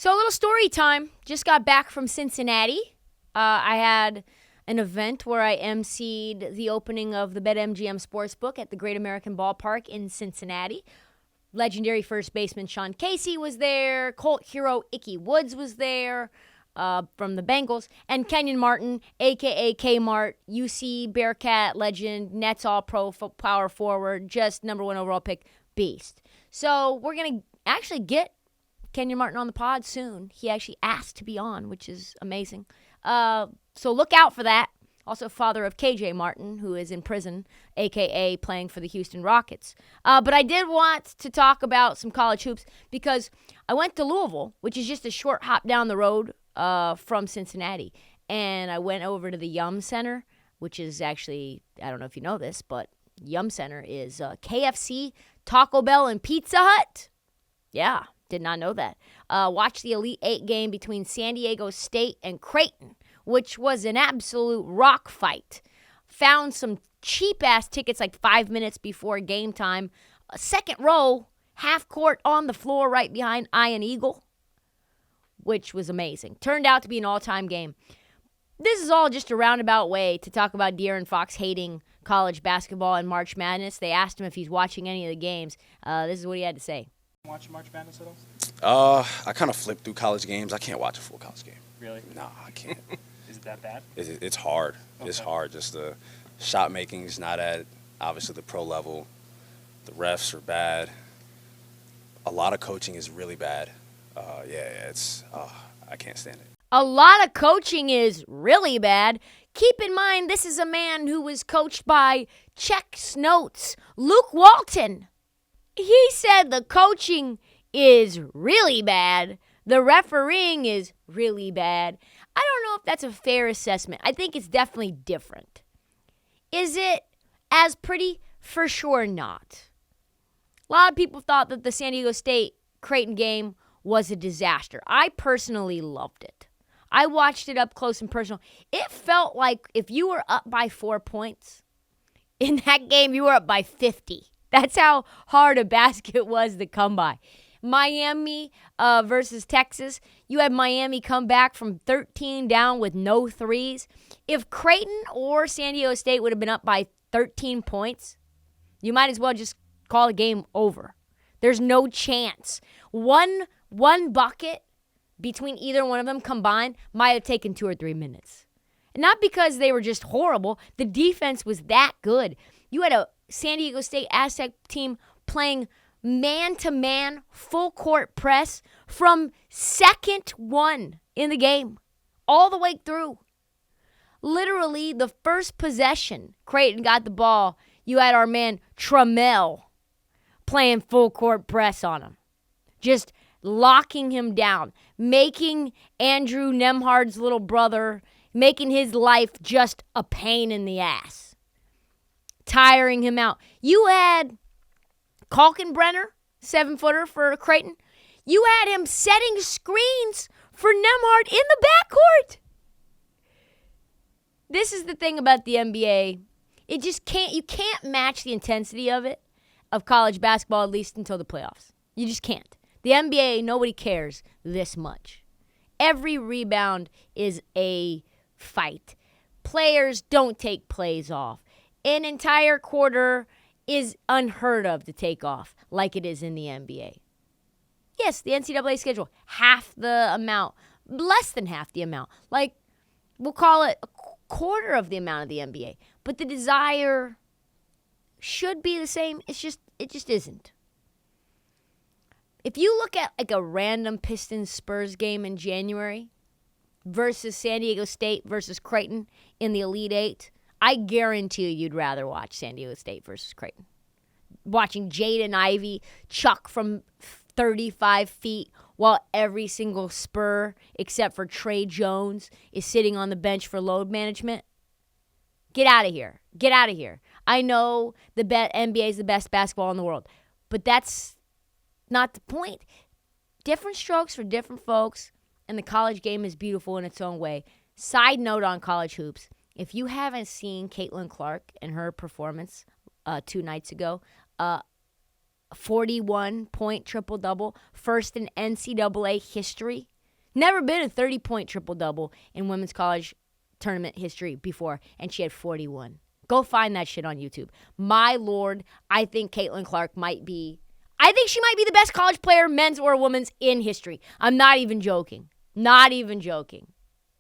So a little story time. Just got back from Cincinnati. I had an event where I emceed the opening of the BetMGM Sportsbook at the Great American Ballpark in Cincinnati. Legendary first baseman Sean Casey was there. Colt hero Ickey Woods was there from the Bengals. And Kenyon Martin, a.k.a. Kmart, UC Bearcat legend, Nets All-Pro power forward, just number 1 overall pick, beast. So we're going to actually get Kenyon Martin on the pod soon. He actually asked to be on, which is amazing. So look out for that. Also father of KJ Martin, who is in prison, a.k.a. playing for the Houston Rockets. But I did want to talk about some college hoops because I went to Louisville, which is just a short hop down the road from Cincinnati. And I went over to the Yum Center, which is actually, I don't know if you know this, but Yum Center is KFC, Taco Bell, and Pizza Hut. Yeah, did not know that. Watched the Elite Eight game between San Diego State and Creighton, which was an absolute rock fight. Found some cheap-ass tickets like 5 minutes before game time. Second row, half court on the floor right behind Iron Eagle, which was amazing. Turned out to be an all-time game. This is all just a roundabout way to talk about De'Aaron Fox hating college basketball and March Madness. They asked him if he's watching any of the games. This is what he had to say. Watch March Madness at all? I kind of flip through college games. I can't watch a full college game. Really? No, I can't. Is it that bad? It's hard. Okay. It's hard. Just the shot making is not at, obviously, the pro level. The refs are bad. A lot of coaching is really bad. I can't stand it. A lot of coaching is really bad. Keep in mind, this is a man who was coached by Check's Notes, Luke Walton. He said the coaching is really bad. The refereeing is really bad. I don't know if that's a fair assessment. I think it's definitely different. Is it as pretty? For sure not. A lot of people thought that the San Diego State Creighton game was a disaster. I personally loved it. I watched it up close and personal. It felt like if you were up by 4 points, in that game you were up by 50. That's how hard a basket was to come by. Miami versus Texas. You had Miami come back from 13 down with no threes. If Creighton or San Diego State would have been up by 13 points, you might as well just call the game over. There's no chance. One bucket between either one of them combined might have taken 2 or 3 minutes. And not because they were just horrible. The defense was that good. You had a San Diego State Aztec team playing man-to-man, full-court press from second one in the game, all the way through. Literally, the first possession, Creighton got the ball. You had our man Trammell playing full-court press on him, just locking him down, making Andrew Nemhard's little brother, making his life just a pain in the ass, tiring him out. You had Kalkenbrenner, 7-footer for Creighton. You had him setting screens for Nemhard in the backcourt. This is the thing about the NBA. It just you can't match the intensity of it, of college basketball, at least until the playoffs. You just can't. The NBA, nobody cares this much. Every rebound is a fight. Players don't take plays off. An entire quarter is unheard of to take off like it is in the NBA. Yes, the NCAA schedule, half the amount, less than half the amount. Like, we'll call it a quarter of the amount of the NBA. But the desire should be the same. It just isn't. If you look at like a random Pistons Spurs game in January versus San Diego State versus Creighton in the Elite Eight, I guarantee you'd rather watch San Diego State versus Creighton. Watching Jaden Ivey chuck from 35 feet while every single Spur, except for Trey Jones, is sitting on the bench for load management. Get out of here. Get out of here. I know the NBA is the best basketball in the world, but that's not the point. Different strokes for different folks, and the college game is beautiful in its own way. Side note on college hoops, if you haven't seen Caitlin Clark and her performance 2 nights ago, 41-point triple-double, first in NCAA history. Never been a 30-point triple-double in women's college tournament history before, and she had 41. Go find that shit on YouTube. My Lord, I think Caitlin Clark might be the best college player, men's or women's, in history. I'm not even joking. Not even joking.